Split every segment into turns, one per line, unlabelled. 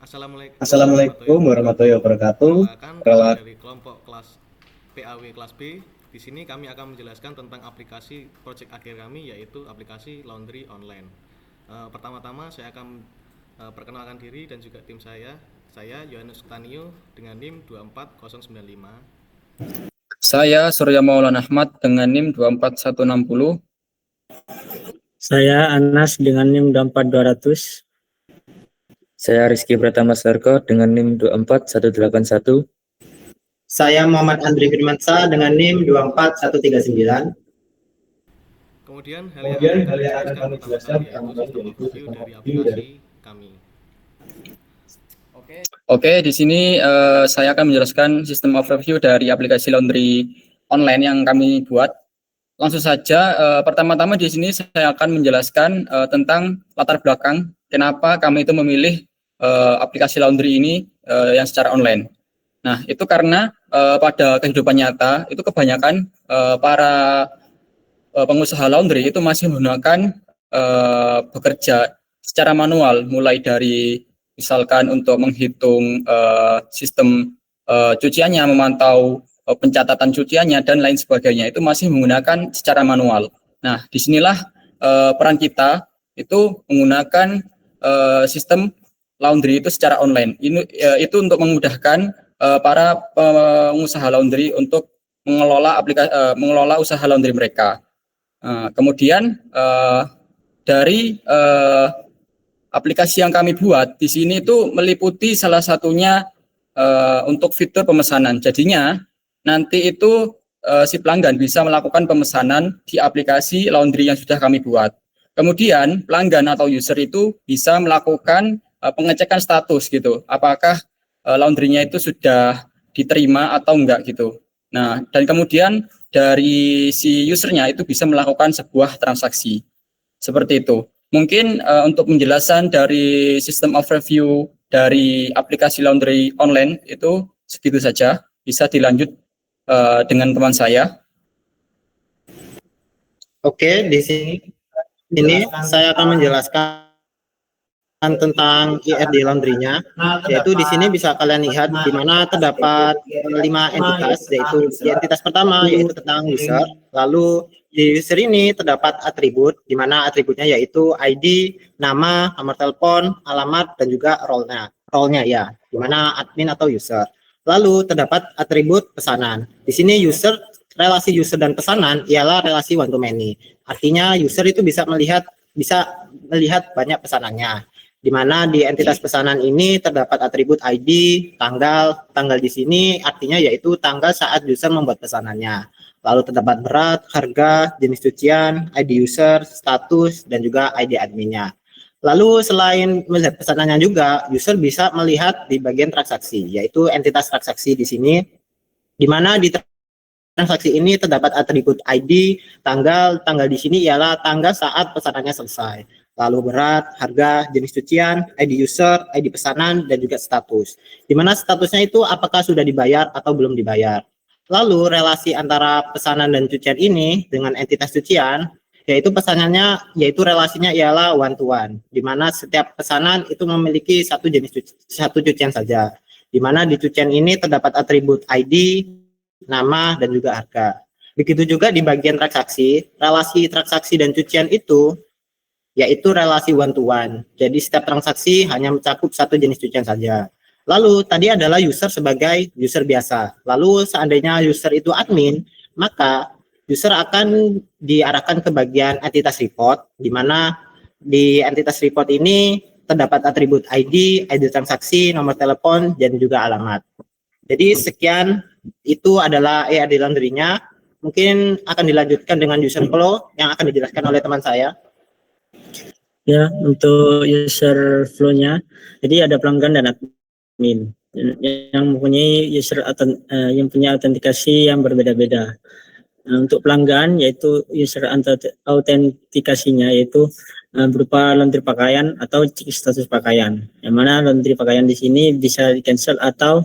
Assalamualaikum warahmatullahi wabarakatuh.
Perkenalkan, kami
Perkenalkan,
dari kelompok kelas PAW kelas B. Di sini kami akan menjelaskan tentang aplikasi project akhir kami, yaitu aplikasi laundry online. Pertama-tama saya akan perkenalkan diri dan juga tim saya. Saya Yohanes Tanio dengan NIM 24095.
Saya Surya Maulana Ahmad dengan NIM 24160.
Saya Anas dengan NIM 24200.
Saya Rizky Pratama Sarko dengan NIM 24181.
Saya Muhammad Andri Firmansa dengan NIM 24139.
Kemudian hal yang akan kami jelaskan pertama kali yaitu sistem overview dari aplikasi kami.
Oke, di sini saya akan menjelaskan sistem overview dari aplikasi laundry online yang kami buat. Langsung saja, pertama-tama di sini saya akan menjelaskan tentang latar belakang kenapa kami itu memilih aplikasi laundry ini yang secara online. Nah, itu karena pada kehidupan nyata itu kebanyakan para pengusaha laundry itu masih menggunakan bekerja secara manual, mulai dari misalkan untuk menghitung sistem cuciannya, memantau pencatatan cuciannya dan lain sebagainya, itu masih menggunakan secara manual. Nah, disinilah peran kita itu menggunakan sistem laundry itu secara online. Itu untuk memudahkan para pengusaha laundry untuk mengelola usaha laundry mereka. Kemudian dari aplikasi yang kami buat di sini itu meliputi salah satunya untuk fitur pemesanan. Jadinya nanti itu si pelanggan bisa melakukan pemesanan di aplikasi laundry yang sudah kami buat. Kemudian pelanggan atau user itu bisa melakukan pengecekan status gitu. Apakah laundrynya itu sudah diterima atau enggak gitu. Nah, dan kemudian dari si usernya itu bisa melakukan sebuah transaksi. Seperti itu. Mungkin untuk penjelasan dari sistem overview dari aplikasi laundry online itu segitu saja. Bisa dilanjut dengan teman saya.
Oke, di sini saya akan menjelaskan tentang IRD laundry-nya, yaitu di sini bisa kalian lihat di mana terdapat 5 entitas, yaitu di entitas pertama yaitu tentang user. Lalu di user ini terdapat atribut, di mana atributnya yaitu ID, nama, nomor telepon, alamat, dan juga role-nya ya, di mana admin atau user. Lalu terdapat atribut pesanan. Di sini relasi user dan pesanan ialah relasi one to many. Artinya user itu bisa melihat banyak pesanannya. Di mana di entitas pesanan ini terdapat atribut ID, tanggal di sini artinya yaitu tanggal saat user membuat pesanannya. Lalu terdapat berat, harga, jenis cucian, ID user, status, dan juga ID adminnya. Lalu selain melihat pesanannya juga, user bisa melihat di bagian transaksi, yaitu entitas transaksi di sini, di mana di transaksi ini terdapat atribut ID, tanggal di sini ialah tanggal saat pesanannya selesai. Lalu berat, harga, jenis cucian, ID user, ID pesanan, dan juga status. Di mana statusnya itu apakah sudah dibayar atau belum dibayar. Lalu relasi antara pesanan dan cucian ini dengan entitas cucian, yaitu relasinya ialah one to one, di mana setiap pesanan itu memiliki satu cucian saja. Di mana di cucian ini terdapat atribut ID, nama, dan juga harga. Begitu juga di bagian transaksi, relasi transaksi dan cucian itu yaitu relasi one to one. Jadi setiap transaksi hanya mencakup satu jenis cucian saja. Lalu tadi adalah user sebagai user biasa. Lalu seandainya user itu admin, maka user akan diarahkan ke bagian entitas report, di mana di entitas report ini terdapat atribut ID transaksi, nomor telepon, dan juga alamat. Jadi sekian, itu adalah IRD laundry-nya. Mungkin akan dilanjutkan dengan user flow yang akan dijelaskan oleh teman saya.
Ya, untuk user flow-nya, jadi ada pelanggan dan admin yang mempunyai yang punya autentikasi yang berbeda-beda. Nah, untuk pelanggan yaitu user autentikasinya yaitu berupa laundry pakaian atau cek status pakaian. Yang mana laundry pakaian di sini bisa di cancel atau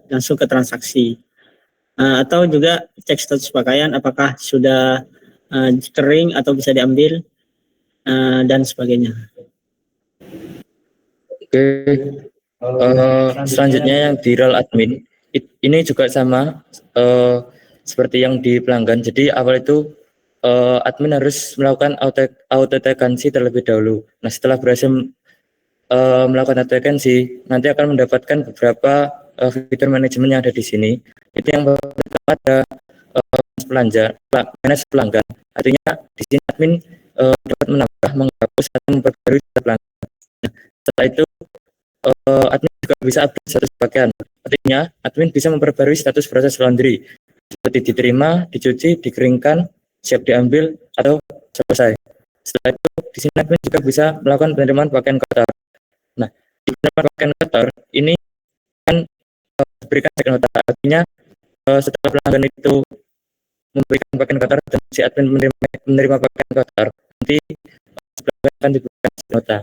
langsung ke transaksi. Atau juga cek status pakaian apakah sudah kering atau bisa diambil dan sebagainya.
Oke, selanjutnya yang di role admin, ini juga sama seperti yang di pelanggan. Jadi awal itu admin harus melakukan authentication terlebih dahulu. Nah, setelah berhasil melakukan authentication, nanti akan mendapatkan beberapa fitur manajemen yang ada di sini. Itu yang pertama ada manage pelanggan. Artinya di sini admin dapat menambah, menghapus, atau memperbarui data pelanggan. Nah, setelah itu admin juga bisa update status pakaian. Artinya admin bisa memperbarui status proses laundry seperti diterima, dicuci, dikeringkan, siap diambil, atau selesai. Setelah itu di sini admin juga bisa melakukan penerimaan pakaian kotor. Nah, di penerimaan pakaian kotor ini kan diberikan cek nota. Artinya setelah pelanggan itu memberikan pakaian kotor dan si admin menerima pakaian kotor, nanti pelanggan akan diberikan cek nota.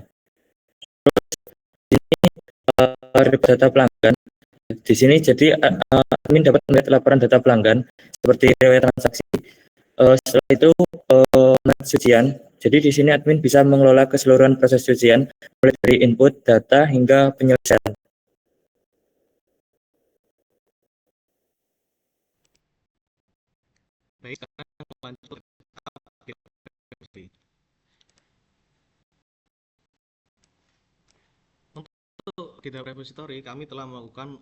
Data pelanggan di sini, jadi admin dapat melihat laporan data pelanggan seperti riwayat transaksi. Setelah itu cucian. Jadi di sini admin bisa mengelola keseluruhan proses cucian mulai dari input data hingga penyelesaian.
Baik, sekarang lanjut untuk di dalam repository kami telah melakukan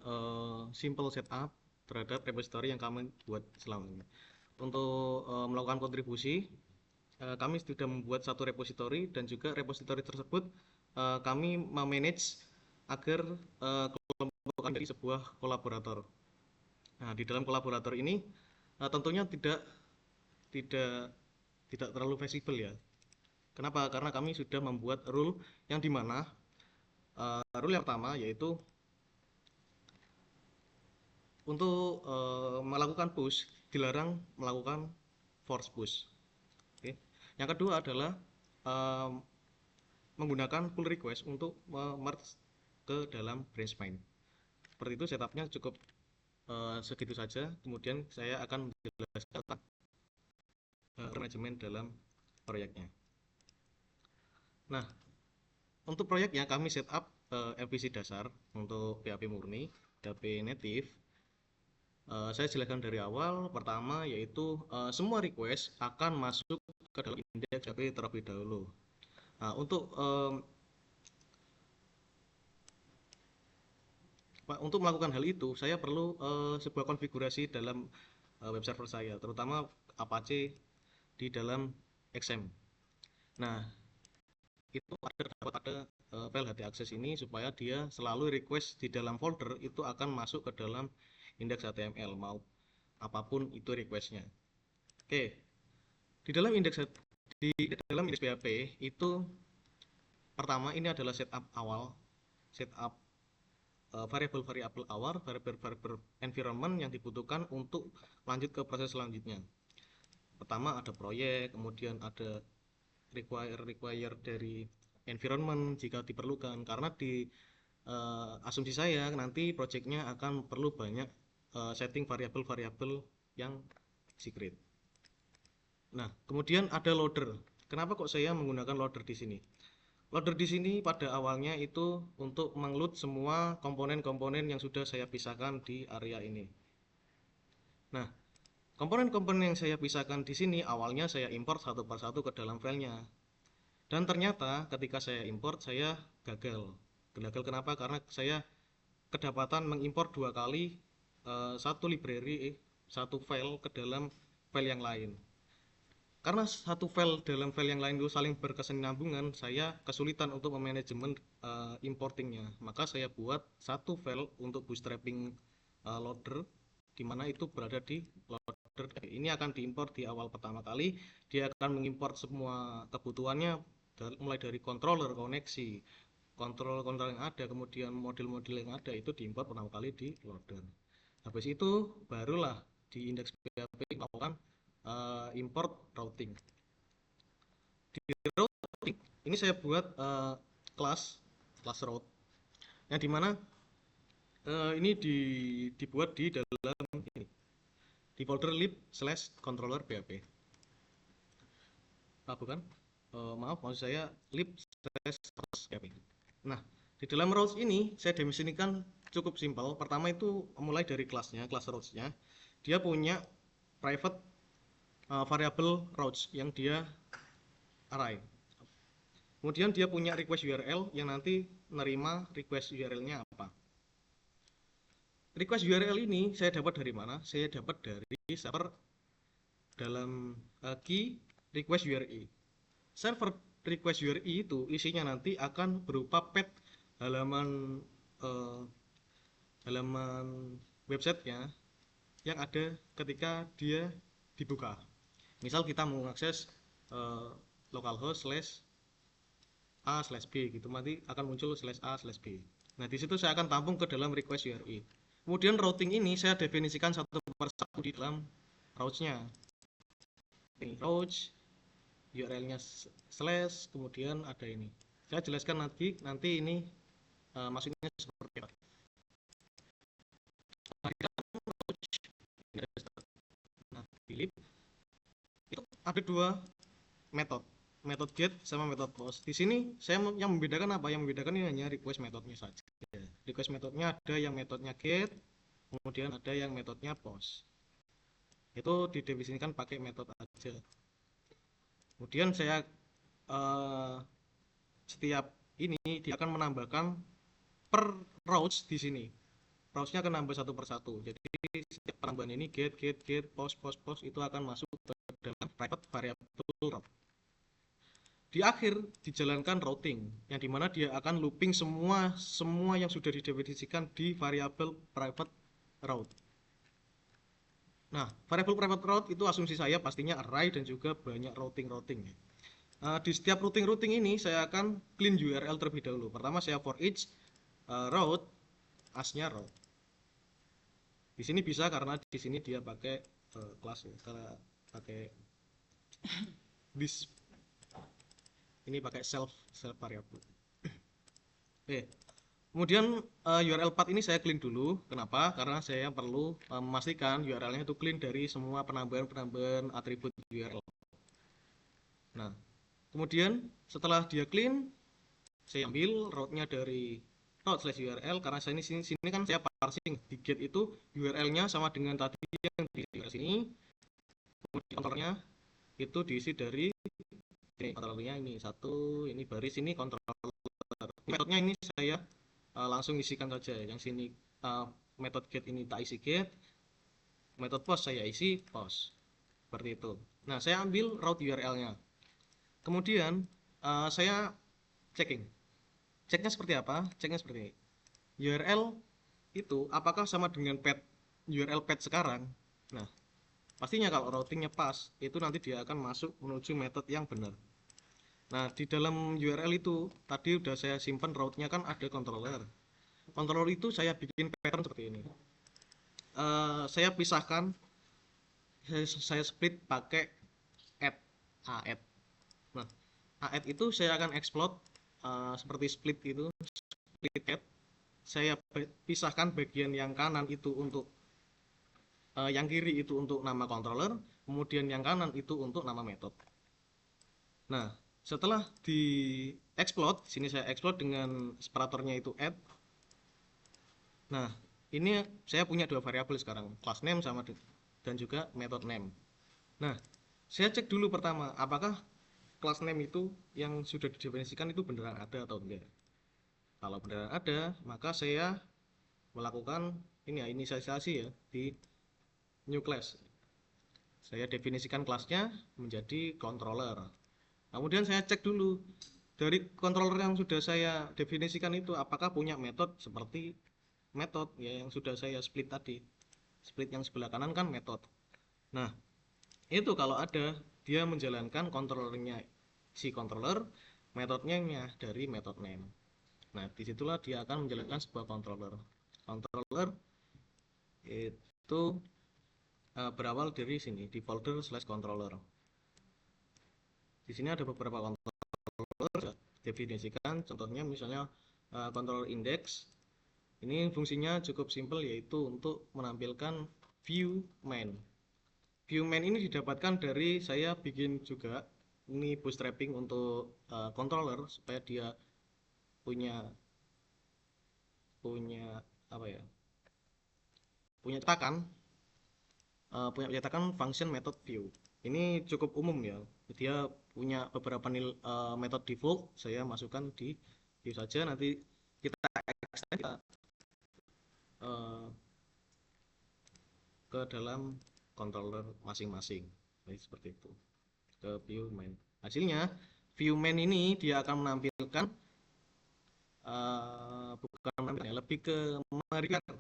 simple setup terhadap repository yang kami buat selama ini. Untuk melakukan kontribusi, kami sudah membuat satu repository dan juga repository tersebut kami memanage agar kelompokkan dari sebuah kolaborator. Nah, di dalam kolaborator ini tentunya tidak terlalu fleksibel ya. Kenapa? Karena kami sudah membuat rule yang dimana rule yang pertama yaitu untuk melakukan push dilarang melakukan force push. Oke. Yang kedua adalah menggunakan pull request untuk merge ke dalam branch main. Seperti itu setupnya cukup segitu saja. Kemudian saya akan menjelaskan tentang manajemen dalam proyeknya. Nah, untuk proyeknya kami setup MVC dasar untuk PHP murni, PHP native. Saya jelaskan dari awal. Pertama yaitu semua request akan masuk ke dalam indeks PHP terlebih dahulu. Nah, untuk melakukan hal itu saya perlu sebuah konfigurasi dalam web server saya, terutama Apache di dalam XAMPP. Nah, itu dapat ada file htaccess ini supaya dia selalu request di dalam folder itu akan masuk ke dalam indeks HTML mau apapun itu requestnya. Oke, di dalam indeks PHP itu pertama ini adalah setup awal, setup variabel-variabel awal, variabel-variabel environment yang dibutuhkan untuk lanjut ke proses selanjutnya. Pertama ada proyek, kemudian ada require dari environment jika diperlukan, karena di asumsi saya nanti projectnya akan perlu banyak setting variabel-variabel yang secret. Nah, kemudian ada loader. Kenapa kok saya menggunakan loader di sini? Loader di sini pada awalnya itu untuk meng-load semua komponen-komponen yang sudah saya pisahkan di area ini. Nah, komponen-komponen yang saya pisahkan di sini awalnya saya import satu persatu ke dalam filenya. Dan ternyata ketika saya import saya gagal. Gagal kenapa? Karena saya kedapatan mengimport dua kali satu library, satu file ke dalam file yang lain. Karena satu file dalam file yang lain itu saling berkesinambungan, saya kesulitan untuk memanajemen importingnya. Maka saya buat satu file untuk bootstrapping loader, di mana itu berada di loader. Ini akan diimport di awal pertama kali. Dia akan mengimport semua kebutuhannya, mulai dari controller, koneksi, kontrol yang ada, kemudian model-model yang ada itu diimport pertama kali di loader. Habis itu barulah di indeks PHP melakukan import routing. Di routing ini saya buat class route yang dimana ini dibuat di dalam ini di folder lib/controller PHP. Bukan, maaf, maksud saya lib/PHP. Nah, Di dalam routes ini saya definisikan cukup simpel. Pertama itu mulai dari kelasnya, kelas routes-nya. Dia punya private variable routes yang dia array. Kemudian dia punya request URL yang nanti nerima request URL-nya apa. Request URL ini saya dapat dari mana? Saya dapat dari server dalam key request URI. Server request URI itu isinya nanti akan berupa path halaman websitenya yang ada ketika dia dibuka. Misal kita mau mengakses localhost /a/b gitu, nanti akan muncul /a/b. Nah, di situ saya akan tampung ke dalam request URI. Kemudian routing ini saya definisikan satu persatu di dalam routes-nya. Routes URL-nya / kemudian ada ini. Saya jelaskan nanti ini maksudnya seperti apa. Nah, Philip itu ada dua metode get sama metode post. Di sini saya yang membedakan apa? Yang membedakan ini hanya request metodenya saja. Request metodenya ada yang metodenya get, kemudian ada yang metodenya post. Itu didefinisikan pakai metode aja. Kemudian saya setiap ini dia akan menambahkan per routes di sini. Routes-nya akan nambah satu persatu. Jadi setiap penambahan ini get, post itu akan masuk ke dalam private variable route. Di akhir dijalankan routing, yang dimana dia akan looping semua yang sudah didefinisikan di variable private route. Nah, variable private route itu asumsi saya pastinya array dan juga banyak routing. Di setiap routing ini saya akan clean URL terlebih dahulu. Pertama saya for each route as-nya route. Di sini bisa karena di sini dia pakai kelas pakai this. Ini pakai self variable. Oke. Kemudian URL path ini saya clean dulu. Kenapa? Karena saya perlu memastikan URL-nya itu clean dari semua penambahan atribut URL. Nah, kemudian setelah dia clean, saya ambil route-nya dari route/URL karena saya sini kan saya parsing di get itu URL-nya sama dengan tadi yang di sini. Kemudian kontrolnya itu diisi dari ini kontrolnya ini satu, ini baris, ini controller. Metodenya ini saya langsung isikan saja. Yang sini metode get ini tak isi get, metode post saya isi post. Seperti itu. Nah, saya ambil route URL-nya. Kemudian saya checking. Ceknya seperti apa? Ceknya seperti ini. URL itu apakah sama dengan path URL path sekarang? Nah, pastinya kalau routingnya pas, itu nanti dia akan masuk menuju metode yang benar. Nah, di dalam URL itu tadi udah saya simpan route-nya kan ada controller. Controller itu saya bikin pattern seperti ini. Saya pisahkan, saya split pakai add. Nah, add itu saya akan explode seperti split itu, split add. Saya pisahkan bagian yang kanan itu untuk yang kiri itu untuk nama controller, kemudian yang kanan itu untuk nama metode. Nah, setelah di explode, sini saya explode dengan separatornya itu add. Nah, ini saya punya dua variabel sekarang, class name sama dan juga method name. Nah, saya cek dulu pertama, apakah class name itu yang sudah didefinisikan itu beneran ada atau enggak. Kalau beneran ada, maka saya melakukan ini ya, inisialisasi ya di new class. Saya definisikan kelasnya menjadi controller. Kemudian saya cek dulu dari controller yang sudah saya definisikan itu apakah punya metode seperti metode ya yang sudah saya split tadi. Split yang sebelah kanan kan metode. Nah, itu kalau ada dia menjalankan controllernya si controller, metodenya dari method name. Nah, disitulah dia akan menjalankan sebuah controller. Controller itu berawal dari sini di folder /controller. Di sini ada beberapa controller definisikan, contohnya misalnya controller index. Ini fungsinya cukup simpel yaitu untuk menampilkan view main. View main ini didapatkan dari saya bikin juga ini bootstrapping untuk controller supaya dia punya punya apa ya? Punya cetakan function method view. Ini cukup umum ya. Dia punya beberapa method default. Saya masukkan di view saja. Nanti kita extend ke dalam controller masing-masing. Jadi seperti itu. Ke view main. Hasilnya view main ini dia akan menampilkan bukan menampilkan, lebih ke merefer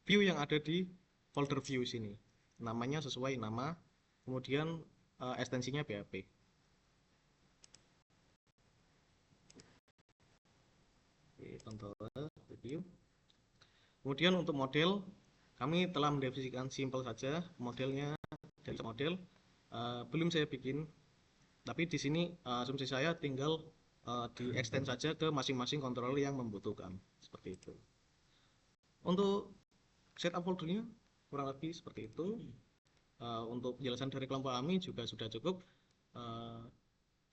view yang ada di folder view sini. Namanya sesuai nama, kemudian ekstensinya PHP. Oke, controller view. Kemudian untuk model, kami telah mendefinisikan simple saja modelnya dari model. Belum saya bikin, tapi di sini asumsi saya tinggal di extend saja ke masing-masing controller yang membutuhkan, seperti itu. Untuk setup foldernya kurang lebih seperti itu. Untuk penjelasan dari kelompok kami juga sudah cukup.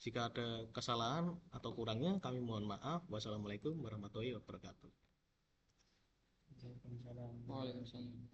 Jika ada kesalahan atau kurangnya kami mohon maaf. Wassalamualaikum warahmatullahi wabarakatuh.
Waalaikumsalam.